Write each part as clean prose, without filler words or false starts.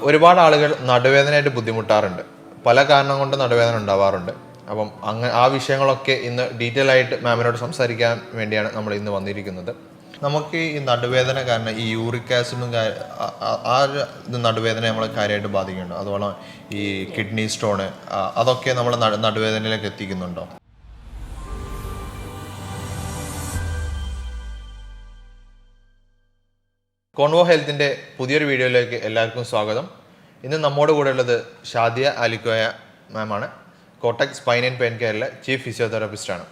ഒരുപാട് ആളുകൾ നടുവേദനയായിട്ട് ബുദ്ധിമുട്ടാറുണ്ട്. പല കാരണം കൊണ്ട് നടുവേദന ഉണ്ടാവാറുണ്ട്. അപ്പം ആ വിഷയങ്ങളൊക്കെ ഇന്ന് ഡീറ്റെയിൽ ആയിട്ട് മാമിനോട് സംസാരിക്കാൻ വേണ്ടിയാണ് നമ്മൾ ഇന്ന് വന്നിരിക്കുന്നത്. നമുക്ക് ഈ നടുവേദന കാരണം ഈ യൂറിക് ആസിഡും ആ ഒരു നടുവേദന നമ്മളെ കാര്യമായിട്ട് ബാധിക്കുന്നുണ്ടോ? അതുപോലെ ഈ കിഡ്നി സ്റ്റോണ് അതൊക്കെ നമ്മളെ നടുവേദനയിലേക്ക് എത്തിക്കുന്നുണ്ടോ? കോൺവോ ഹെൽത്തിൻ്റെ പുതിയൊരു വീഡിയോയിലേക്ക് എല്ലാവർക്കും സ്വാഗതം. ഇന്ന് നമ്മോട് കൂടെ ഉള്ളത് ഷാദിയ അലിക്കോയ മാമാണ്. കോട്ടക് സ്പൈൻ ആൻഡ് പെയിൻ കെയറിലെ ചീഫ് ഫിസിയോതെറാപ്പിസ്റ്റാണ്.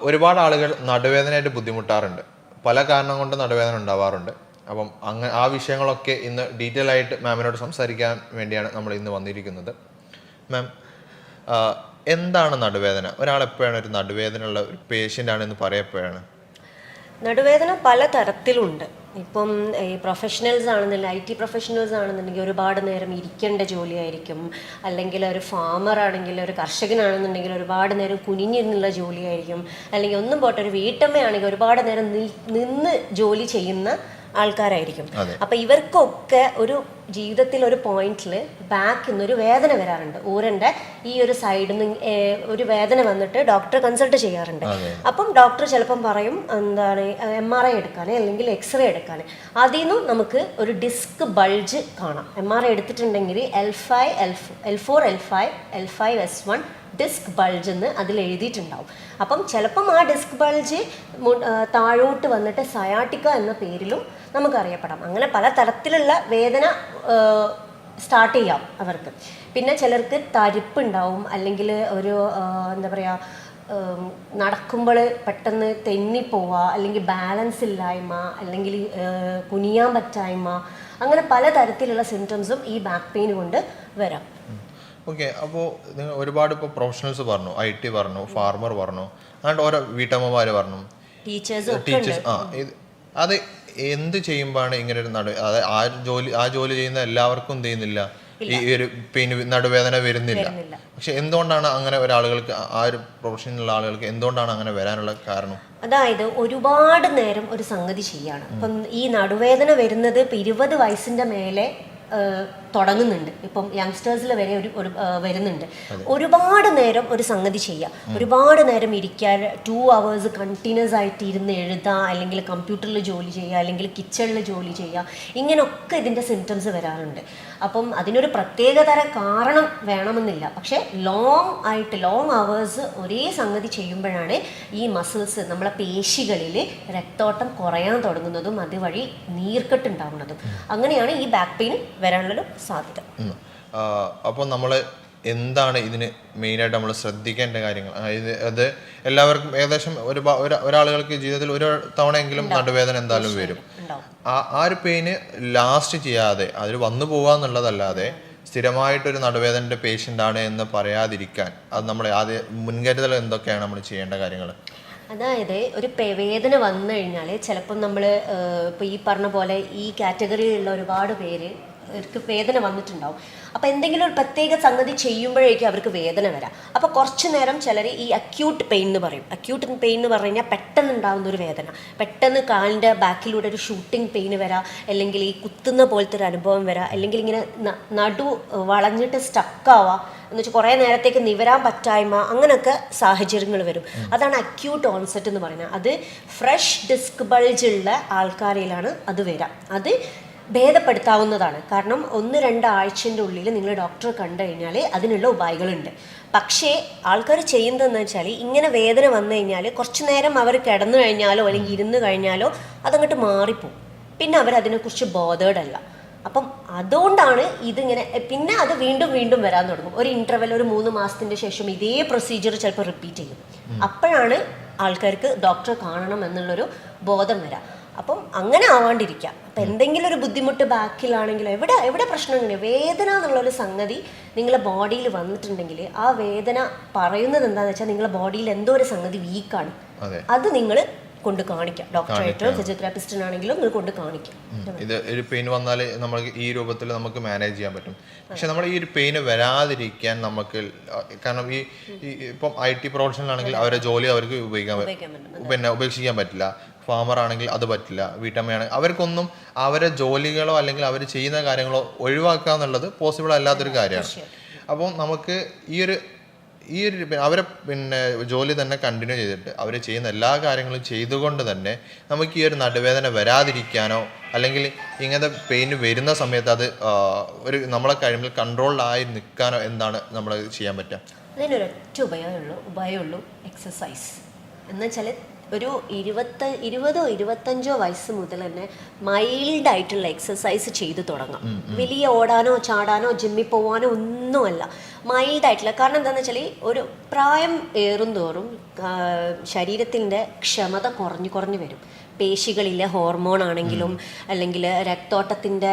ഒരുപാട് ആളുകൾ നടുവേദനയായിട്ട് ബുദ്ധിമുട്ടാറുണ്ട്. പല കാരണം കൊണ്ട് നടുവേദന ഉണ്ടാവാറുണ്ട്. അപ്പം ആ വിഷയങ്ങളൊക്കെ ഇന്ന് ഡീറ്റെയിൽ ആയിട്ട് മാമിനോട് സംസാരിക്കാൻ വേണ്ടിയാണ് നമ്മൾ ഇന്ന് വന്നിരിക്കുന്നത്. മാം, എന്താണ് നടുവേദന? ഒരാളെപ്പോഴാണ് ഒരു നടുവേദനയുള്ള ഒരു പേഷ്യൻ്റ് ആണെന്ന് പറയപ്പോഴാണ്? നടുവേദന പല തരത്തിലുണ്ട്. ഇപ്പം ഈ പ്രൊഫഷണൽസ് ആണെന്നുണ്ടെങ്കിൽ IT പ്രൊഫഷണൽസ് ആണെന്നുണ്ടെങ്കിൽ ഒരുപാട് നേരം ഇരിക്കേണ്ട ജോലിയായിരിക്കും. അല്ലെങ്കിൽ ഒരു ഫാമർ ആണെങ്കിൽ, ഒരു കർഷകനാണെന്നുണ്ടെങ്കിൽ ഒരുപാട് നേരം കുനിഞ്ഞിരുന്നുള്ള ജോലിയായിരിക്കും. അല്ലെങ്കിൽ ഒന്നും പോട്ടെ, ഒരു വീട്ടമ്മയാണെങ്കിൽ ഒരുപാട് നേരം നിന്ന് ജോലി ചെയ്യുന്ന ആൾക്കാരായിരിക്കും. അപ്പൊ ഇവർക്കൊക്കെ ഒരു ജീവിതത്തിൽ ഒരു പോയിന്റിൽ ബാക്കിൽ നിന്നൊരു വേദന വരാറുണ്ട്. ഊരന്റെ ഈ ഒരു സൈഡിൽ നിന്ന് ഒരു വേദന വന്നിട്ട് ഡോക്ടറെ കൺസൾട്ട് ചെയ്യാറുണ്ട്. അപ്പം ഡോക്ടർ ചിലപ്പം പറയും എന്താണ് MRI എടുക്കാൻ അല്ലെങ്കിൽ എക്സ്റേ എടുക്കാൻ. അതിൽ നിന്നും നമുക്ക് ഒരു ഡിസ്ക് ബൾജ് കാണാം. MRI എടുത്തിട്ടുണ്ടെങ്കിൽ L4 L5 S1 disc bulge എന്ന് അതിൽ എഴുതിയിട്ടുണ്ടാവും. അപ്പം ചിലപ്പം ആ ഡിസ്ക് ബൾജ് താഴോട്ട് വന്നിട്ട് സയാട്ടിക്ക എന്ന പേരിലും നമുക്കറിയപ്പെടാം. അങ്ങനെ പല തരത്തിലുള്ള വേദന സ്റ്റാർട്ട് ചെയ്യാം അവർക്ക്. പിന്നെ ചിലർക്ക് തരിപ്പുണ്ടാവും, അല്ലെങ്കിൽ ഒരു എന്താ പറയുക, നടക്കുമ്പോൾ പെട്ടെന്ന് തെന്നിപ്പോവുക, അല്ലെങ്കിൽ ബാലൻസ് ഇല്ലായ്മ, അല്ലെങ്കിൽ കുനിയാൻ പറ്റായ്മ, അങ്ങനെ പല തരത്തിലുള്ള സിംറ്റംസും ഈ ബാക്ക് പെയിൻ കൊണ്ട് വരാം. ഓക്കെ, അപ്പോൾ നിങ്ങൾ ഒരുപാട് ഇപ്പോൾ പ്രൊഫഷണൽസ് പറഞ്ഞു, IT പറഞ്ഞു, ഫാർമർ പറഞ്ഞു, അതുകൊണ്ട് ഓരോ വീട്ടമ്മമാർ പറഞ്ഞു, ടീച്ചേഴ്സ്. അത് എന്ത് ചെയ്യുമ്പോഴാണ് ഇങ്ങനെ ഒരു ആ ജോലി ചെയ്യുന്ന എല്ലാവർക്കും ചെയ്യുന്നില്ല, ഈ ഒരു നടുവേദന വരുന്നില്ല. പക്ഷെ എന്തുകൊണ്ടാണ് അങ്ങനെ ഒരാളുകൾക്ക്, ആ ഒരു പ്രൊഫഷനുള്ള ആളുകൾക്ക് എന്തുകൊണ്ടാണ് അങ്ങനെ വരാനുള്ള കാരണം? അതായത് ഒരുപാട് നേരം ഒരു സംഗതി ചെയ്യാണ്. ഇപ്പം ഈ നടുവേദന വരുന്നത് ഇപ്പം 20 വയസ്സിന്റെ മേലെ തുടങ്ങുന്നുണ്ട്. ഇപ്പം യങ്സ്റ്റേഴ്സിൽ വരെ ഒരു വരുന്നുണ്ട്. ഒരുപാട് നേരം ഒരു സംഗതി ചെയ്യുക, ഒരുപാട് നേരം ഇരിക്കാൻ, 2 hours കണ്ടിന്യൂസ് ആയിട്ട് ഇരുന്ന് എഴുതുക, അല്ലെങ്കിൽ കമ്പ്യൂട്ടറിൽ ജോലി ചെയ്യുക, അല്ലെങ്കിൽ കിച്ചണിൽ ജോലി ചെയ്യുക, ഇങ്ങനെയൊക്കെ ഇതിൻ്റെ സിംറ്റംസ് വരാറുണ്ട്. അപ്പം അതിനൊരു പ്രത്യേകതര കാരണം വേണമെന്നില്ല. പക്ഷേ ലോങ് അവേഴ്സ് ഒരേ സംഗതി ചെയ്യുമ്പോഴാണ് ഈ മസിൽസ്, നമ്മളെ പേശികളിൽ രക്തോട്ടം കുറയാൻ തുടങ്ങുന്നതും അതുവഴി നീർക്കെട്ടുണ്ടാവുന്നതും. അങ്ങനെയാണ് ഈ ബാക്ക് പെയിൻ വരാനുള്ളൊരു സാധ്യത. അപ്പോൾ നമ്മൾ എന്താണ് ഇതിന് മെയിനായിട്ട് നമ്മൾ ശ്രദ്ധിക്കേണ്ട കാര്യങ്ങൾ? അത് എല്ലാവർക്കും ഏകദേശം ഒരാളുകൾക്ക് ജീവിതത്തിൽ ഒരു തവണയെങ്കിലും നടുവേദന എന്തായാലും വരും. ആ ഒരു പെയിന് ലാസ്റ്റ് ചെയ്യാതെ അതിൽ വന്നു പോകാന്നുള്ളതല്ലാതെ സ്ഥിരമായിട്ടൊരു നടുവേദനയുടെ പേഷ്യൻ്റ് ആണ് എന്ന് പറയാതിരിക്കാൻ അത് നമ്മൾ ആദ്യം മുൻകരുതൽ എന്തൊക്കെയാണ് നമ്മൾ ചെയ്യേണ്ട കാര്യങ്ങൾ? അതായത് ഒരു വേദന വന്നു കഴിഞ്ഞാൽ ചിലപ്പം നമ്മൾ ഇപ്പോൾ ഈ പറഞ്ഞ പോലെ ഈ കാറ്റഗറിയിലുള്ള ഒരുപാട് പേര് അവർക്ക് വേദന വന്നിട്ടുണ്ടാവും. അപ്പോൾ എന്തെങ്കിലും ഒരു പ്രത്യേക സംഗതി ചെയ്യുമ്പോഴേക്കും അവർക്ക് വേദന വരാം. അപ്പോൾ കുറച്ച് നേരം ചിലർ ഈ അക്യൂട്ട് പെയിൻ എന്ന് പറയും. അക്യൂട്ട് പെയിൻ എന്ന് പറഞ്ഞു കഴിഞ്ഞാൽ പെട്ടെന്ന് ഉണ്ടാകുന്ന ഒരു വേദന, പെട്ടെന്ന് കാലിൻ്റെ ബാക്കിലൂടെ ഒരു ഷൂട്ടിംഗ് പെയിൻ വരാം, അല്ലെങ്കിൽ ഈ കുത്തുന്ന പോലത്തെ ഒരു അനുഭവം വരാം, അല്ലെങ്കിൽ ഇങ്ങനെ നടു വളഞ്ഞിട്ട് സ്റ്റക്കാവുക എന്ന് വെച്ചാൽ കുറേ നേരത്തേക്ക് നിവരാൻ പറ്റായ്മ, അങ്ങനെയൊക്കെ സാഹചര്യങ്ങൾ വരും. അതാണ് അക്യൂട്ട് ഓൺസെറ്റ് എന്ന് പറയുന്നത്. അത് ഫ്രഷ് ഡിസ്ക് ബൾജ് ഉള്ള ആൾക്കാരിലാണ് അത് വരാം. അത് ഭേദപ്പെടുത്താവുന്നതാണ്. കാരണം 1-2 ആഴ്ചൻ്റെ ഉള്ളിൽ നിങ്ങൾ ഡോക്ടറെ കണ്ടു കഴിഞ്ഞാൽ അതിനുള്ള ഉപായങ്ങളുണ്ട്. പക്ഷേ ആൾക്കാർ ചെയ്യുന്നതെന്ന് വെച്ചാൽ ഇങ്ങനെ വേദന വന്നു കഴിഞ്ഞാൽ കുറച്ച് നേരം അവർ കിടന്നു കഴിഞ്ഞാലോ അല്ലെങ്കിൽ ഇരുന്ന് കഴിഞ്ഞാലോ അതങ്ങോട്ട് മാറിപ്പോവും. പിന്നെ അവരതിനെക്കുറിച്ച് ബോധേഡല്ല. അപ്പം അതുകൊണ്ടാണ് ഇതിങ്ങനെ, പിന്നെ അത് വീണ്ടും വരാൻ തുടങ്ങും. ഒരു ഇൻ്റർവെൽ, ഒരു 3 മാസത്തിൻ്റെ ശേഷം ഇതേ പ്രൊസീജിയർ ചിലപ്പോൾ റിപ്പീറ്റ് ചെയ്യും. അപ്പോഴാണ് ആൾക്കാർക്ക് ഡോക്ടറെ കാണണം എന്നുള്ളൊരു ബോധം വരാം. അപ്പം അങ്ങനെ ആവാണ്ടിരിക്കുക. അപ്പം എന്തെങ്കിലും ഒരു ബുദ്ധിമുട്ട് ബാക്കിലാണെങ്കിലോ എവിടെ പ്രശ്നങ്ങൾ, വേദന എന്നുള്ളൊരു സംഗതി നിങ്ങളുടെ ബോഡിയിൽ വന്നിട്ടുണ്ടെങ്കിൽ ആ വേദന പറയുന്നത് എന്താണെന്ന് വെച്ചാൽ നിങ്ങളുടെ ബോഡിയിൽ എന്തോ ഒരു സംഗതി വീക്കാണ്. അത് നിങ്ങൾ കൊണ്ട് കാണിക്കാം. ഡോക്ടറായിട്ടോ ഫിസിയോതെറാപ്പിസ്റ്റിനാണെങ്കിലും നിങ്ങൾ കൊണ്ട് കാണിക്കാം. ഇത് ഒരു പെയിൻ വന്നാൽ നമ്മൾ ഈ രൂപത്തിൽ നമുക്ക് മാനേജ് ചെയ്യാൻ പറ്റും. പക്ഷെ നമ്മൾ ഈ ഒരു പെയിന് വരാതിരിക്കാൻ നമുക്ക്, കാരണം ഈ ഇപ്പം IT പ്രൊഫഷണൽ ആണെങ്കിൽ അവരുടെ ജോലി അവർക്ക് ഉപേക്ഷിക്കാൻ പറ്റില്ല. ഫാമർ ആണെങ്കിൽ അത് പറ്റില്ല, വീട്ടമ്മയാണെങ്കിൽ അവർക്കൊന്നും അവരെ ജോലികളോ അല്ലെങ്കിൽ അവർ ചെയ്യുന്ന കാര്യങ്ങളോ ഒഴിവാക്കുക എന്നുള്ളത് പോസിബിൾ അല്ലാത്തൊരു കാര്യമാണ്. അപ്പോൾ നമുക്ക് ഈ ഒരു അവരെ ജോലി തന്നെ കണ്ടിന്യൂ ചെയ്തിട്ട് അവർ ചെയ്യുന്ന എല്ലാ കാര്യങ്ങളും ചെയ്തുകൊണ്ട് തന്നെ നമുക്ക് ഈ ഒരു നടുവേദന വരാതിരിക്കാനോ അല്ലെങ്കിൽ ഇങ്ങനത്തെ പെയിൻ വരുന്ന സമയത്ത് അത് ഒരു നമ്മളെ കഴിയുമ്പോൾ കൺട്രോൾഡായി നിൽക്കാനോ എന്താണ് നമ്മൾ ചെയ്യാൻ പറ്റുക? അതിനൊരൊറ്റ ഉപായമുള്ളൂ എക്സസൈസ്. എന്നുവെച്ചാൽ ഒരു 20-25 വയസ്സ് മുതൽ തന്നെ മൈൽഡായിട്ടുള്ള എക്സസൈസ് ചെയ്ത് തുടങ്ങാം. വലിയ ഓടാനോ ചാടാനോ ജിമ്മിൽ പോകാനോ ഒന്നുമല്ല, മൈൽഡായിട്ടുള്ള. കാരണം എന്താണെന്ന് വെച്ചാൽ ഒരു പ്രായം ഏറും തോറും ശരീരത്തിൻ്റെ ക്ഷമത കുറഞ്ഞു വരും. പേശികളിലെ ഹോർമോൺ ആണെങ്കിലും അല്ലെങ്കിൽ രക്തോട്ടത്തിൻ്റെ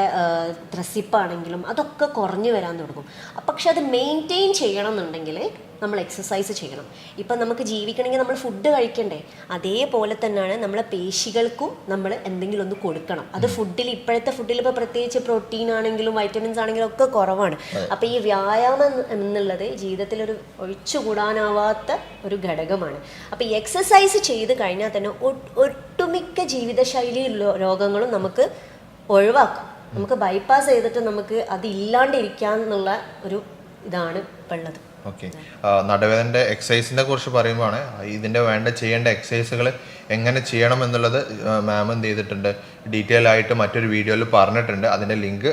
ത്രസിപ്പാണെങ്കിലും അതൊക്കെ കുറഞ്ഞു വരാൻ തുടങ്ങും. പക്ഷെ അത് മെയിൻറ്റെയിൻ ചെയ്യണം എന്നുണ്ടെങ്കിൽ നമ്മൾ എക്സസൈസ് ചെയ്യണം. ഇപ്പം നമുക്ക് ജീവിക്കണമെങ്കിൽ നമ്മൾ ഫുഡ് കഴിക്കണ്ടേ, അതേപോലെ തന്നെയാണ് നമ്മളെ പേശികൾക്കും നമ്മൾ എന്തെങ്കിലും ഒന്ന് കൊടുക്കണം. അത് ഫുഡിൽ, ഇപ്പോഴത്തെ ഫുഡിൽ ഇപ്പോൾ പ്രത്യേകിച്ച് പ്രോട്ടീൻ ആണെങ്കിലും വൈറ്റമിൻസ് ആണെങ്കിലും ഒക്കെ കുറവാണ്. അപ്പോൾ ഈ വ്യായാമം എന്നുള്ളത് ജീവിതത്തിലൊരു ഒഴിച്ചുകൂടാനാവാത്ത ഒരു ഘടകമാണ്. അപ്പോൾ ഈ എക്സസൈസ് ചെയ്ത് കഴിഞ്ഞാൽ തന്നെ ഒട്ടുമിക്ക ജീവിതശൈലി രോഗങ്ങളും നമുക്ക് ഒഴിവാക്കാം. നമുക്ക് ബൈപ്പാസ് ചെയ്തിട്ട് നമുക്ക് അത് ഇല്ലാണ്ടിരിക്കാന്നുള്ള ഒരു ഇതാണ് ഇപ്പം ഉള്ളത്. ഓക്കെ, നടുവേദനയുടെ എക്സസൈസിനെ കുറിച്ച് പറയുമ്പോഴാണ് ഇതിൻ്റെ ചെയ്യേണ്ട എക്സസൈസുകൾ എങ്ങനെ ചെയ്യണം എന്നുള്ളത് മാം എന്ത് ചെയ്തിട്ടുണ്ട്, ഡീറ്റെയിൽ ആയിട്ട് മറ്റൊരു വീഡിയോയിൽ പറഞ്ഞിട്ടുണ്ട്. അതിൻ്റെ ലിങ്ക്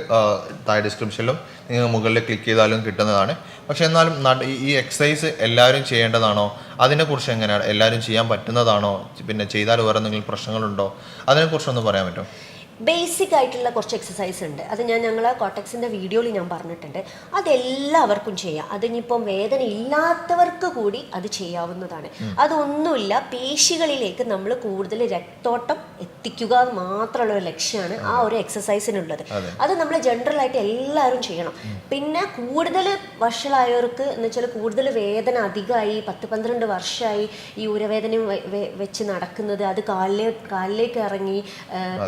താഴെ ഡിസ്ക്രിപ്ഷനിലും നിങ്ങൾ മുകളിൽ ക്ലിക്ക് ചെയ്താലും കിട്ടുന്നതാണ്. പക്ഷെ എന്നാലും ഈ എക്സസൈസ് എല്ലാവരും ചെയ്യേണ്ടതാണോ, അതിനെക്കുറിച്ച് എങ്ങനെയാണ്, എല്ലാവരും ചെയ്യാൻ പറ്റുന്നതാണോ, പിന്നെ ചെയ്താൽ വേറെ എന്തെങ്കിലും പ്രശ്നങ്ങളുണ്ടോ, അതിനെക്കുറിച്ചൊന്ന് പറയാൻ പറ്റുമോ? ബേസിക് ആയിട്ടുള്ള കുറച്ച് എക്സസൈസ് ഉണ്ട്. അത് ഞങ്ങൾ കോട്ടക്സിൻ്റെ വീഡിയോയിൽ ഞാൻ പറഞ്ഞിട്ടുണ്ട്. അതെല്ലാവർക്കും ചെയ്യാം. അതിനിപ്പം വേദന ഇല്ലാത്തവർക്ക് കൂടി അത് ചെയ്യാവുന്നതാണ്. അതൊന്നുമില്ല, പേശികളിലേക്ക് നമ്മൾ കൂടുതൽ രക്തോട്ടം എത്തിക്കുക മാത്രമുള്ള ഒരു ലക്ഷ്യമാണ് ആ ഒരു എക്സസൈസിനുള്ളത്. അത് നമ്മൾ ജനറലായിട്ട് എല്ലാവരും ചെയ്യണം. പിന്നെ കൂടുതൽ വഷളായവർക്ക് എന്ന് വെച്ചാൽ കൂടുതൽ വേദന അധികമായി 10-12 വർഷമായി ഈ ഉരവേദനയും വെച്ച് നടക്കുന്നത്, അത് കാലിലേക്ക് ഇറങ്ങി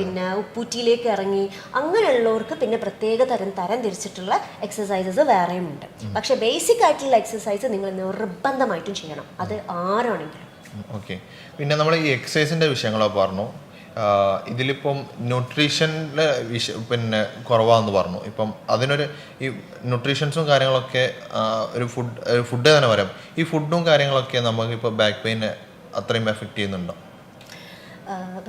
പിന്നെ ഉപ്പൂറ്റിയിലേക്ക് ഇറങ്ങി, അങ്ങനെയുള്ളവർക്ക് പിന്നെ പ്രത്യേക തരം തിരിച്ചിട്ടുള്ള എക്സസൈസസ് വേറെയും ഉണ്ട്. പക്ഷെ ബേസിക് ആയിട്ടുള്ള എക്സസൈസ് നിങ്ങൾ നിർബന്ധമായിട്ടും ചെയ്യണം, അത് ആരാണെങ്കിലും. ഓക്കെ, പിന്നെ നമ്മൾ ഈ എക്സസൈസിൻ്റെ വിഷയങ്ങളോ പറഞ്ഞു. ഇതിലിപ്പം ന്യൂട്രീഷൻ്റെ പിന്നെ കുറവാന്ന് പറഞ്ഞു. ഇപ്പം അതിനൊരു ഈ ന്യൂട്രീഷൻസും കാര്യങ്ങളൊക്കെ ഒരു ഫുഡ് തന്നെ പറയാം. ഈ ഫുഡും കാര്യങ്ങളൊക്കെ നമുക്കിപ്പോൾ ബാക്ക് പെയിനെ അത്രയും എഫക്റ്റ് ചെയ്യുന്നുണ്ടോ?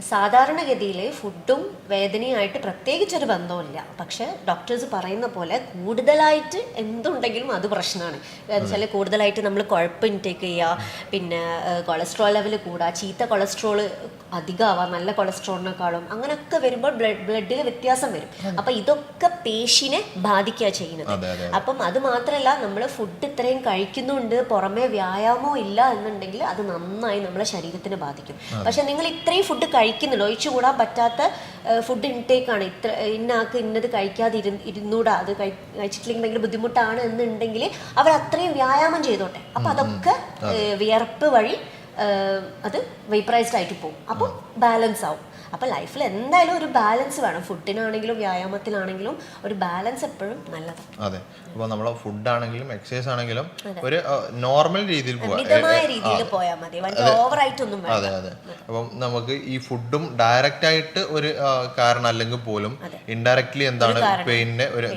സാധാരണഗതിയിൽ ഫുഡും വേദനയുമായിട്ട് പ്രത്യേകിച്ചൊരു ബന്ധമില്ല. പക്ഷേ ഡോക്ടേഴ്സ് പറയുന്ന പോലെ കൂടുതലായിട്ട് എന്തുണ്ടെങ്കിലും അത് പ്രശ്നമാണ്. എന്ന് വെച്ചാൽ കൂടുതലായിട്ട് നമ്മൾ കുഴപ്പം ഇൻടേക്ക് ചെയ്യുക, പിന്നെ കൊളസ്ട്രോൾ ലെവൽ കൂടുക, ചീത്ത കൊളസ്ട്രോൾ അധികമാവാം നല്ല കൊളസ്ട്രോളിനേക്കാളും, അങ്ങനെയൊക്കെ വരുമ്പോൾ ബ്ലഡിൽ വ്യത്യാസം വരും. അപ്പം ഇതൊക്കെ പേശിനെ ബാധിക്കുക ചെയ്യുന്നത്. അപ്പം അത് മാത്രമല്ല, നമ്മൾ ഫുഡ് ഇത്രയും കഴിക്കുന്നുണ്ട്, പുറമെ വ്യായാമം ഇല്ല എന്നുണ്ടെങ്കിൽ അത് നന്നായി നമ്മളെ ശരീരത്തിനെ ബാധിക്കും. പക്ഷെ നിങ്ങൾ ഇത്രയും ഫുഡ് കഴിക്കുന്നുള്ളൂ, ഒഴിച്ചുകൂടാൻ പറ്റാത്ത ഫുഡ് ഇൻടേക്കാണ്, ഇന്നാൾക്ക് ഇന്നത് കഴിക്കാതെ ഇരുന്നൂടാ, അത് കഴിച്ചിട്ടില്ലെങ്കിൽ ഭയങ്കര ബുദ്ധിമുട്ടാണ് എന്നുണ്ടെങ്കിൽ അവർ അത്രയും വ്യായാമം ചെയ്തോട്ടെ. അപ്പം അതൊക്കെ വിയർപ്പ് വഴി അത് വേപ്പറൈസ്ഡ് ആയിട്ട് പോകും. അപ്പോൾ ബാലൻസ് ആവും. അപ്പോൾ ലൈഫിൽ എന്തായാലും ഒരു ബാലൻസ് വേണം. ഫുഡിനാണെങ്കിലും വ്യായാമത്തിലാണെങ്കിലും ഒരു ബാലൻസ് എപ്പോഴും നല്ലതാണ്. അതെ, അപ്പോൾ നമ്മൾ ഫുഡ് ആണെങ്കിലും എക്സസൈസ് ആണെങ്കിലും ഒരു നോർമൽ രീതിയിൽ മിതമായ രീതിയിൽ പോയാൽ മതി, ഓവറായിട്ടൊന്നും വേണ്ട. അതെ അതെ. അപ്പം നമുക്ക് ഈ ഫുഡും ഡയറക്റ്റ് ആയിട്ട് ഒരു കാരണം അല്ലെങ്കിൽ പോലും ഇൻഡയറക്ട്ലി എന്താണ് പെയിനിന് ഒരു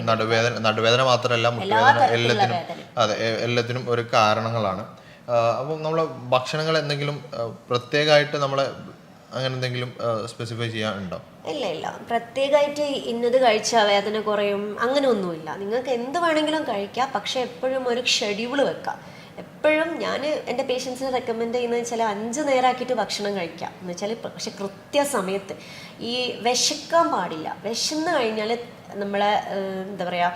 നടുവേദന മാത്രമല്ല മുട്ടുവേദന എല്ലാത്തിനും ഒരു കാരണങ്ങളാണ്. അപ്പം നമ്മളെ ഭക്ഷണങ്ങൾ എന്തെങ്കിലും പ്രത്യേകമായിട്ട് നമ്മളെ അങ്ങനെ എന്തെങ്കിലും സ്പെസിഫൈ ചെയ്യാനുണ്ടോ? ഇല്ല, പ്രത്യേകമായിട്ട് ഇന്നത് കഴിച്ചാൽ വേദന കുറയും അങ്ങനെ ഒന്നുമില്ല. നിങ്ങൾക്ക് എന്ത് വേണമെങ്കിലും കഴിക്കാം, പക്ഷെ എപ്പോഴും ഒരു ഷെഡ്യൂൾ വെക്കാം. എപ്പോഴും ഞാൻ എൻ്റെ പേഷ്യൻസിനെ റെക്കമെൻഡ് ചെയ്യുന്നത് വെച്ചാൽ 5 നേരമാക്കിയിട്ട് ഭക്ഷണം കഴിക്കാം എന്ന് വെച്ചാൽ, പക്ഷെ കൃത്യസമയത്ത്. ഈ വിശക്കാൻ പാടില്ല. വിശന്ന് കഴിഞ്ഞാൽ നമ്മളെ എന്താ പറയുക,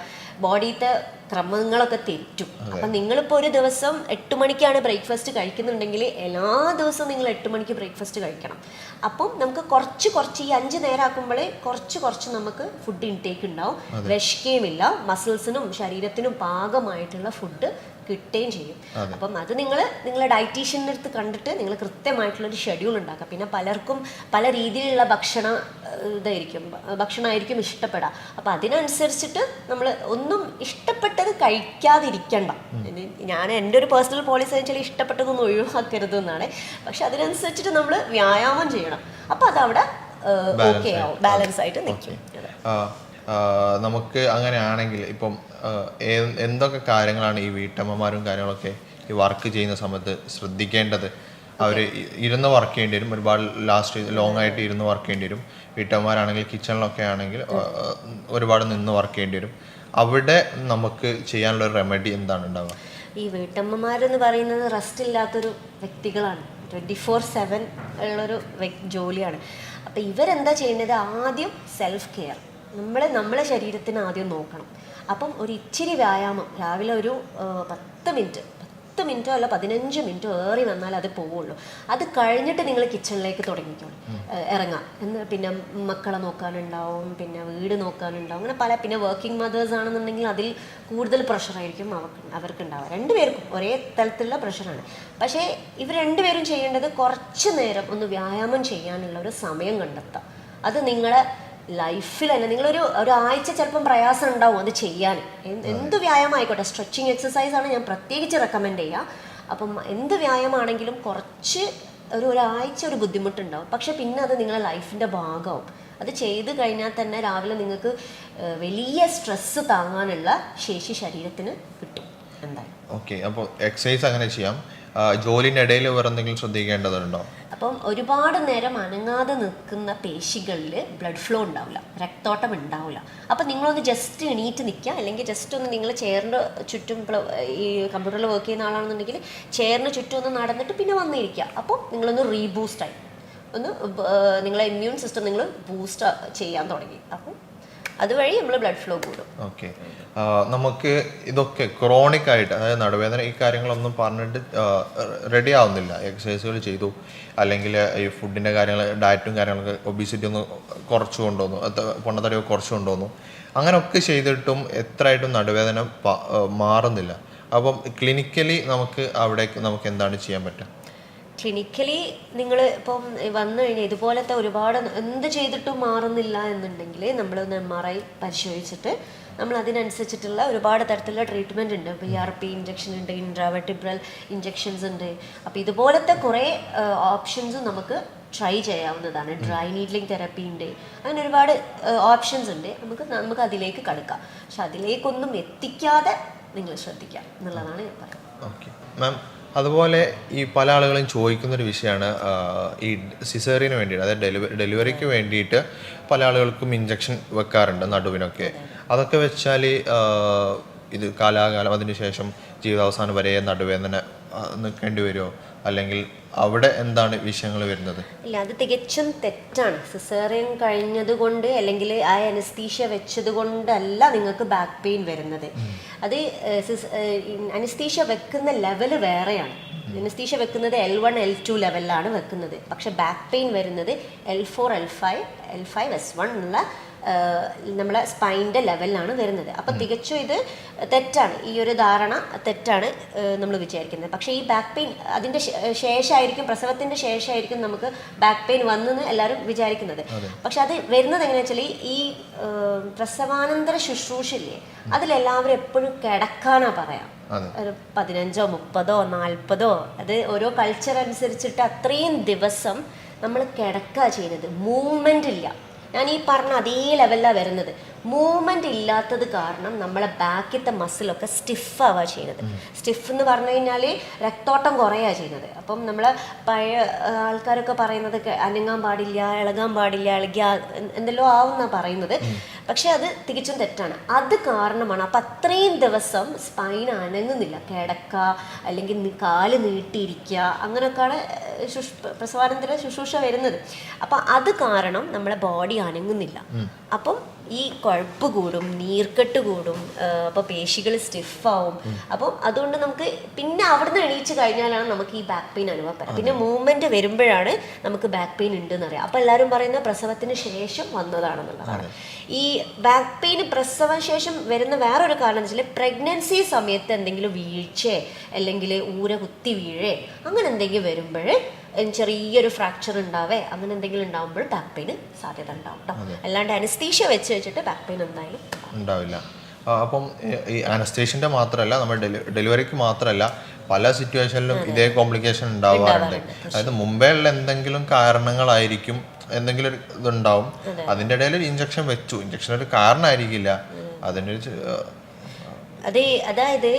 ബോഡിയിലത്തെ ക്രമങ്ങളൊക്കെ തെറ്റും. അപ്പം നിങ്ങളിപ്പോൾ ഒരു ദിവസം 8 മണിക്കാണ് ബ്രേക്ക്ഫാസ്റ്റ് കഴിക്കുന്നുണ്ടെങ്കിൽ എല്ലാ ദിവസവും നിങ്ങൾ 8 മണിക്ക് ബ്രേക്ക്ഫാസ്റ്റ് കഴിക്കണം. അപ്പം നമുക്ക് കുറച്ച് ഈ 5 നേരമാക്കുമ്പോൾ കുറച്ച് നമുക്ക് ഫുഡ് ഇൻടേക്ക് ഉണ്ടാവും. വിശക്കുകയുമില്ല, മസിൽസിനും ശരീരത്തിനും പാകമായിട്ടുള്ള ഫുഡ് കിട്ടുകയും ചെയ്യും. അപ്പം അത് നിങ്ങളെ ഡയറ്റീഷ്യൻ്റെ അടുത്ത് കണ്ടിട്ട് നിങ്ങൾ കൃത്യമായിട്ടുള്ളൊരു ഷെഡ്യൂൾ ഉണ്ടാക്കുക. പിന്നെ പലർക്കും പല രീതിയിലുള്ള ഭക്ഷണമായിരിക്കും ഇഷ്ടപ്പെടുക. അപ്പം അതിനനുസരിച്ചിട്ട് നമ്മൾ ഒന്നും ഇഷ്ടപ്പെട്ടത് കഴിക്കാതിരിക്കണ്ട. ഞാൻ എൻ്റെ ഒരു പേഴ്സണൽ പോളിസി വെച്ചാൽ ഇഷ്ടപ്പെട്ടതൊന്നും ഒഴിവാക്കരുത് എന്നാണ്. പക്ഷെ അതിനനുസരിച്ചിട്ട് നമ്മൾ വ്യായാമം ചെയ്യണം. അപ്പോൾ അതവിടെ ഓക്കെ ആവും, ബാലൻസ് ആയിട്ട് നിൽക്കും. നമുക്ക് അങ്ങനെയാണെങ്കിൽ ഇപ്പം എന്തൊക്കെ കാര്യങ്ങളാണ് ഈ വീട്ടമ്മമാരും കാര്യങ്ങളൊക്കെ ഈ വർക്ക് ചെയ്യുന്ന സമയത്ത് ശ്രദ്ധിക്കേണ്ടത്? അവർ ഇരുന്ന് വർക്ക് ചെയ്യേണ്ടി വരും, ഒരുപാട് ലോങ് ആയിട്ട് ഇരുന്ന് വർക്ക് ചെയ്യേണ്ടി വരും. വീട്ടമ്മമാരാണെങ്കിൽ കിച്ചണിലൊക്കെ ആണെങ്കിൽ ഒരുപാട് നിന്ന് വർക്ക് ചെയ്യേണ്ടി വരും. അവിടെ നമുക്ക് ചെയ്യാനുള്ള ഒരു റെമഡി എന്താണ് ഉണ്ടാവുക? ഈ വീട്ടമ്മമാരെന്ന് പറയുന്നത് റെസ്റ്റ് ഇല്ലാത്തൊരു വ്യക്തികളാണ്, 24/7 ഉള്ളൊരു ജോലിയാണ്. അപ്പോൾ ഇവരെന്താ ചെയ്യേണ്ടത്? ആദ്യം സെൽഫ് കെയർ, നമ്മളെ ശരീരത്തിന് ആദ്യം നോക്കണം. അപ്പം ഒരു ഇച്ചിരി വ്യായാമം രാവിലെ ഒരു 10 മിനിറ്റോ അല്ല 15 മിനിറ്റോ ഏറി വന്നാൽ അത് പോവുള്ളൂ. അത് കഴിഞ്ഞിട്ട് നിങ്ങൾ കിച്ചണിലേക്ക് തുടങ്ങിക്കോളൂ, ഇറങ്ങാം. പിന്നെ മക്കളെ നോക്കാനുണ്ടാവും, പിന്നെ വീട് നോക്കാനുണ്ടാവും, അങ്ങനെ പല. പിന്നെ വർക്കിംഗ് മദേഴ്സ് ആണെന്നുണ്ടെങ്കിൽ അതിൽ കൂടുതൽ പ്രഷറായിരിക്കും അവർക്കുണ്ടാവുക. രണ്ടുപേർക്കും ഒരേ തരത്തിലുള്ള പ്രഷറാണ്. പക്ഷേ ഇവർ രണ്ടുപേരും ചെയ്യേണ്ടത് കുറച്ച് നേരം ഒന്ന് വ്യായാമം ചെയ്യാനുള്ള ഒരു സമയം കണ്ടെത്താം. അത് നിങ്ങളെ ലൈഫിൽ തന്നെ ഒരാഴ്ച ചിലപ്പം പ്രയാസം ഉണ്ടാവും അത് ചെയ്യാൻ. എന്ത് വ്യായാമം ആയിക്കോട്ടെ, സ്ട്രെച്ചിങ് എക്സസൈസ് ആണ് ഞാൻ പ്രത്യേകിച്ച് റെക്കമെൻഡ് ചെയ്യുക. അപ്പം എന്ത് വ്യായാമമാണെങ്കിലും കുറച്ച് ഒരാഴ്ച ഒരു ബുദ്ധിമുട്ടുണ്ടാവും, പക്ഷെ പിന്നെ അത് നിങ്ങളുടെ ലൈഫിൻ്റെ ഭാഗമാവും. അത് ചെയ്ത് കഴിഞ്ഞാൽ തന്നെ രാവിലെ നിങ്ങൾക്ക് വലിയ സ്ട്രെസ്സ് താങ്ങാനുള്ള ശേഷി ശരീരത്തിന് കിട്ടും എന്തായാലും. ഓക്കെ, അപ്പോൾ എക്സസൈസ് അങ്ങനെ ചെയ്യാം. ജോലിൻ്റെ ഇടയിൽ വേറെ എന്തെങ്കിലും ശ്രദ്ധിക്കേണ്ടതുണ്ടോ? അപ്പം ഒരുപാട് നേരം അനങ്ങാതെ നിൽക്കുന്ന പേശികളിൽ ബ്ലഡ് ഫ്ലോ ഉണ്ടാവില്ല, രക്തോട്ടം ഉണ്ടാവില്ല. അപ്പം നിങ്ങളൊന്ന് ജസ്റ്റ് എണീറ്റ് നിൽക്കുക, അല്ലെങ്കിൽ ജസ്റ്റ് ഒന്ന് നിങ്ങൾ ചെയറിൻ്റെ ചുറ്റും, ഈ കമ്പ്യൂട്ടറിൽ വർക്ക് ചെയ്യുന്ന ആളാണെന്നുണ്ടെങ്കിൽ ചെയറിന് ചുറ്റും ഒന്ന് നടന്നിട്ട് പിന്നെ വന്നിരിക്കുക. അപ്പോൾ നിങ്ങളൊന്ന് റീബൂസ്റ്റായി, നിങ്ങളെ ഇമ്മ്യൂൺ സിസ്റ്റം നിങ്ങൾ ബൂസ്റ്റ് ചെയ്യാൻ തുടങ്ങി. അപ്പം അതുവഴി നമ്മൾ ബ്ലഡ് ഫ്ലോ കൂടും. ഓക്കെ, നമുക്ക് ഇതൊക്കെ ക്രോണിക് ആയിട്ട്, അതായത് നടുവേദന ഈ കാര്യങ്ങളൊന്നും പറഞ്ഞിട്ട് റെഡി ആവുന്നില്ല. എക്സസൈസുകൾ ചെയ്തു, അല്ലെങ്കിൽ ഈ ഫുഡിൻ്റെ കാര്യങ്ങൾ, ഡയറ്റും കാര്യങ്ങളൊക്കെ, ഒബീസിറ്റി ഒന്ന് കുറച്ച് കൊണ്ടുവന്നു, പൊണ്ണത്തടിയൊക്കെ കുറച്ച് കൊണ്ടുവന്നു, അങ്ങനെയൊക്കെ ചെയ്തിട്ടും എത്രയായിട്ടും നടുവേദന മാറുന്നില്ല. അപ്പം ക്ലിനിക്കലി നമുക്ക് എന്താണ് ചെയ്യാൻ പറ്റുക? ക്ലിനിക്കലി നിങ്ങൾ ഇപ്പം വന്നു കഴിഞ്ഞാൽ ഇതുപോലത്തെ ഒരുപാട് എന്ത് ചെയ്തിട്ടും മാറുന്നില്ല എന്നുണ്ടെങ്കിൽ നമ്മളൊന്ന് MRI പരിശോധിച്ചിട്ട് നമ്മൾ അതിനനുസരിച്ചിട്ടുള്ള ഒരുപാട് തരത്തിലുള്ള ട്രീറ്റ്മെൻറ്റ് ഉണ്ട്. PRP ഇഞ്ചക്ഷൻ ഉണ്ട്, ഇൻട്രാവെർട്ടിബ്രൽ ഇഞ്ചക്ഷൻസ് ഉണ്ട്. അപ്പോൾ ഇതുപോലത്തെ കുറേ ഓപ്ഷൻസും നമുക്ക് ട്രൈ ചെയ്യാവുന്നതാണ്. ഡ്രൈ നീഡ്ലിംഗ് തെറപ്പി ഉണ്ട്, അങ്ങനെ ഒരുപാട് ഓപ്ഷൻസ് ഉണ്ട്. നമുക്ക് അതിലേക്ക് കടക്കാം. പക്ഷെ അതിലേക്കൊന്നും എത്തിക്കാതെ നിങ്ങൾ ശ്രദ്ധിക്കാം എന്നുള്ളതാണ് ഞാൻ പറയുന്നത്. ഓക്കെ മാം, അതുപോലെ ഈ പല ആളുകളും ചോദിക്കുന്നൊരു വിഷയമാണ് ഈ സിസേറിയന് വേണ്ടിയിട്ട്, അതായത് ഡെലിവറിക്ക് വേണ്ടിയിട്ട് പല ആളുകൾക്കും ഇഞ്ചക്ഷൻ വെക്കാറുണ്ട് നടുവിനൊക്കെ. അതൊക്കെ വെച്ചാൽ ഇത് കാലാകാലം അതിന് ശേഷം ജീവിതാവസാനം വരെ നടുവേദന നിൽക്കേണ്ടി വരുമോ, അല്ലെങ്കിൽ അവിടെ എന്താണ് വിഷയങ്ങൾ വരുന്നത്? ഇല്ല, അത് തികച്ചും തെറ്റാണ്. സിസേറിയൻ കഴിഞ്ഞത് കൊണ്ട് അല്ലെങ്കിൽ ആ അനസ്തീഷ്യ വെച്ചത് കൊണ്ടല്ല നിങ്ങൾക്ക് ബാക്ക് പെയിൻ വരുന്നത്. അത് അനസ്തീഷ്യ വെക്കുന്ന ലെവൽ വേറെയാണ്. അനസ്തീഷ്യ വെക്കുന്നത് L1 L2 ലെവലിലാണ് വെക്കുന്നത്. പക്ഷെ ബാക്ക് പെയിൻ വരുന്നത് L4 L5 S1 എന്നുള്ള നമ്മളെ സ്പൈൻ്റെ ലെവലിലാണ് വരുന്നത്. അപ്പോൾ തികച്ചും ഇത് തെറ്റാണ്, ഈ ഒരു ധാരണ തെറ്റാണ് നമ്മൾ വിചാരിക്കുന്നത്. പക്ഷേ ഈ ബാക്ക് പെയിൻ അതിൻ്റെ ശേഷമായിരിക്കും, പ്രസവത്തിൻ്റെ ശേഷമായിരിക്കും നമുക്ക് ബാക്ക് പെയിൻ വന്നെന്ന് എല്ലാവരും വിചാരിക്കുന്നത്. പക്ഷെ അത് വരുന്നത് എങ്ങനെയാ വെച്ചാൽ ഈ പ്രസവാനന്തര ശുശ്രൂഷയില്ലേ, അതിലെല്ലാവരും എപ്പോഴും കിടക്കാനാ പറയാം. ഒരു 15, 30, 40, അത് ഓരോ കൾച്ചർ അനുസരിച്ചിട്ട് അത്രയും ദിവസം നമ്മൾ കിടക്കുക ചെയ്യുന്നത്. മൂവ്മെൻ്റ് ഇല്ല. ഞാൻ ഈ പറഞ്ഞ അതേ ലെവലിലാണ് വരുന്നത്. മൂവ്മെൻ്റ് ഇല്ലാത്തത് കാരണം നമ്മളെ ബാക്കിലത്തെ മസിലൊക്കെ സ്റ്റിഫാവുക ചെയ്യുന്നത്. സ്റ്റിഫ് എന്ന് പറഞ്ഞു കഴിഞ്ഞാൽ രക്തോട്ടം കുറയുക ചെയ്യുന്നത്. അപ്പം നമ്മൾ പഴയ ആൾക്കാരൊക്കെ പറയുന്നത് അനങ്ങാൻ പാടില്ല, ഇളകാൻ പാടില്ല, ഇളകിയ എന്തെല്ലോ ആവുമെന്നാണ് പറയുന്നത്. പക്ഷെ അത് തികച്ചും തെറ്റാണ്. അത് കാരണമാണ്. അപ്പം അത്രയും ദിവസം സ്പൈൻ അനങ്ങുന്നില്ല, കിടക്കുക അല്ലെങ്കിൽ കാല് നീട്ടിയിരിക്കുക, അങ്ങനെയൊക്കെയാണ് പ്രസവാനന്തര ശുശ്രൂഷ വരുന്നത്. അപ്പം അത് കാരണം നമ്മളെ ബോഡി അനങ്ങുന്നില്ല. അപ്പം ഈ കൊഴുപ്പ് കൂടും, നീർക്കെട്ട് കൂടും, അപ്പോൾ പേശികൾ സ്റ്റിഫാവും. അപ്പം അതുകൊണ്ട് നമുക്ക് പിന്നെ അവിടുന്ന് എണീച്ച് കഴിഞ്ഞാലാണ് നമുക്ക് ഈ ബാക്ക് പെയിൻ അനുഭവപ്പെടുക. പിന്നെ മൂവ്മെൻറ്റ് വരുമ്പോഴാണ് നമുക്ക് ബാക്ക് പെയിൻ ഉണ്ടെന്ന് അറിയാം. അപ്പോൾ എല്ലാവരും പറയുന്നത് പ്രസവത്തിന് ശേഷം വന്നതാണെന്നുള്ളതാണ്. ഈ ബാക്ക് പെയിൻ പ്രസവ ശേഷം വരുന്ന വേറൊരു കാരണം എന്ന് വെച്ചാൽ പ്രഗ്നൻസി സമയത്ത് എന്തെങ്കിലും വീഴ്ച അല്ലെങ്കിൽ ഊര കുത്തി വീഴേ അങ്ങനെ എന്തെങ്കിലും വരുമ്പോൾ, ചെറിയൊരു ഫ്രാക്ചർ ഉണ്ടാവേ അങ്ങനെ എന്തെങ്കിലും ഉണ്ടാകുമ്പോൾ ബാക്ക് പെയിന് സാധ്യത ഉണ്ടാവും കേട്ടോ. അല്ലാണ്ട് അനസ്തീഷ്യ വെച്ചിട്ട് ബാക്ക് പെയിൻ എന്തായാലും ഉണ്ടാവില്ല. അപ്പം ഈ അനസ്തേഷ്യൻ്റെ മാത്രമല്ല, നമ്മൾ ഡെലിവറിക്ക് മാത്രമല്ല പല സിറ്റുവേഷനിലും ഇതേ കോംപ്ലിക്കേഷൻ ഉണ്ടാവാറുണ്ട്. അതായത് മുമ്പേ ഉള്ള എന്തെങ്കിലും കാരണങ്ങളായിരിക്കും എന്തെങ്കിലും ഒരു ഇതുണ്ടാവും. അതിൻ്റെ ഇടയിൽ ഒരു ഇഞ്ചക്ഷൻ വെച്ചു. ഇഞ്ചക്ഷൻ ഒരു കാരണമായിരിക്കില്ല. അതിൻ്റെ അതായത്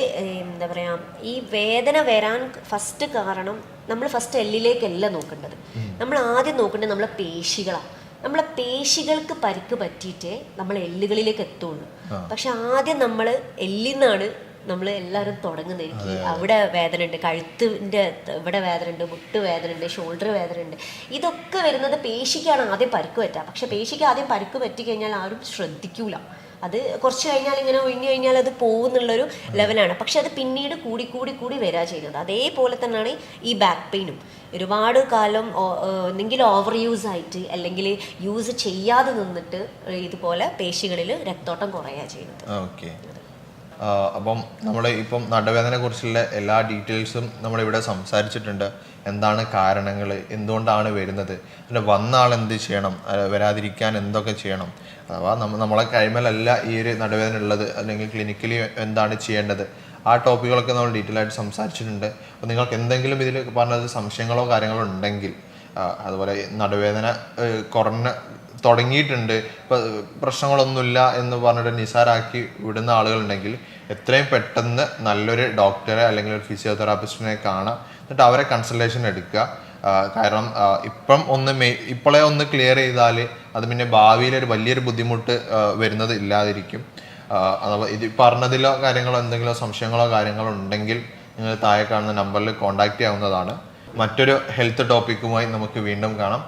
എന്താ പറയുക, ഈ വേദന വരാൻ ഫസ്റ്റ് കാരണം നമ്മൾ ഫസ്റ്റ് എല്ലിലേക്കല്ല നോക്കേണ്ടത്. നമ്മൾ ആദ്യം നോക്കേണ്ടത് നമ്മളെ പേശികളാണ്. നമ്മളെ പേശികൾക്ക് പരിക്ക് പറ്റിയിട്ടേ നമ്മൾ എല്ലുകളിലേക്ക് എത്തുള്ളൂ. പക്ഷെ ആദ്യം നമ്മൾ എല്ലിന്നാണ് നമ്മൾ എല്ലാവരും തുടങ്ങുന്നത്. എനിക്ക് അവിടെ വേദന ഉണ്ട്, കഴുത്തിൻ്റെ ഇവിടെ വേദന ഉണ്ട്, മുട്ട് വേദന ഉണ്ട്, ഷോൾഡർ വേദന ഉണ്ട്. ഇതൊക്കെ വരുന്നത് പേശിക്കാണ് ആദ്യം പരിക്ക് പറ്റുക. പക്ഷെ പേശിക്ക് ആദ്യം പരിക്ക് പറ്റിക്കഴിഞ്ഞാൽ ആരും ശ്രദ്ധിക്കൂല. അത് കുറച്ച് കഴിഞ്ഞാൽ ഇങ്ങനെ ഒഴിഞ്ഞു കഴിഞ്ഞാൽ അത് പോകുന്നുള്ളൊരു ലെവലാണ്. പക്ഷെ അത് പിന്നീട് കൂടി കൂടി കൂടി വരിക ചെയ്യുന്നത്. അതേപോലെ തന്നെയാണ് ഈ ബാക്ക് പെയിനും. ഒരുപാട് കാലം ഒന്നെങ്കിൽ ഓവർ യൂസ് ആയിട്ട് അല്ലെങ്കിൽ യൂസ് ചെയ്യാതെ നിന്നിട്ട് ഇതുപോലെ പേശികളിൽ രക്തോട്ടം കുറയുക ചെയ്യുന്നത്. ഓക്കെ. അപ്പം നമ്മൾ ഇപ്പം നടുവേദനയെ കുറിച്ചുള്ള എല്ലാ ഡീറ്റെയിൽസും നമ്മളിവിടെ സംസാരിച്ചിട്ടുണ്ട്. എന്താണ് കാരണങ്ങൾ, എന്തുകൊണ്ടാണ് വരുന്നത്, പിന്നെ വന്ന ആൾ എന്ത് ചെയ്യണം, വരാതിരിക്കാൻ എന്തൊക്കെ ചെയ്യണം, അഥവാ നമ്മളെ കഴിമലല്ല ഈ ഒരു നടുവേദന ഉള്ളത്, അല്ലെങ്കിൽ ക്ലിനിക്കലി എന്താണ് ചെയ്യേണ്ടത്, ആ ടോപ്പിക്കുകളൊക്കെ നമ്മൾ ഡീറ്റെയിൽ ആയിട്ട് സംസാരിച്ചിട്ടുണ്ട്. അപ്പോൾ നിങ്ങൾക്ക് എന്തെങ്കിലും ഇതിൽ പറഞ്ഞത് സംശയങ്ങളോ കാര്യങ്ങളോ ഉണ്ടെങ്കിൽ, അതുപോലെ നടുവേദന കുറഞ്ഞ തുടങ്ങിയിട്ടുണ്ട്, ഇപ്പോൾ പ്രശ്നങ്ങളൊന്നുമില്ല എന്ന് പറഞ്ഞിട്ട് നിസാരാക്കി വിടുന്ന ആളുകളുണ്ടെങ്കിൽ എത്രയും പെട്ടെന്ന് നല്ലൊരു ഡോക്ടറെ അല്ലെങ്കിൽ ഒരു ഫിസിയോതെറാപ്പിസ്റ്റിനെ കാണാം. എന്നിട്ട് അവരെ കൺസൾട്ടേഷൻ എടുക്കുക. കാരണം ഇപ്പോഴേ ഒന്ന് ക്ലിയർ ചെയ്താൽ അത് പിന്നെ ഭാവിയിൽ ഒരു വലിയൊരു ബുദ്ധിമുട്ട് വരുന്നത് ഇല്ലാതിരിക്കും. അഥവാ ഇത് പറഞ്ഞതിലോ കാര്യങ്ങളോ എന്തെങ്കിലും സംശയങ്ങളോ കാര്യങ്ങളോ ഉണ്ടെങ്കിൽ നിങ്ങൾ താഴെ കാണുന്ന നമ്പറിൽ കോൺടാക്റ്റ് ചെയ്യാവുന്നതാണ്. മറ്റൊരു ഹെൽത്ത് ടോപ്പിക്കുമായി നമുക്ക് വീണ്ടും കാണാം.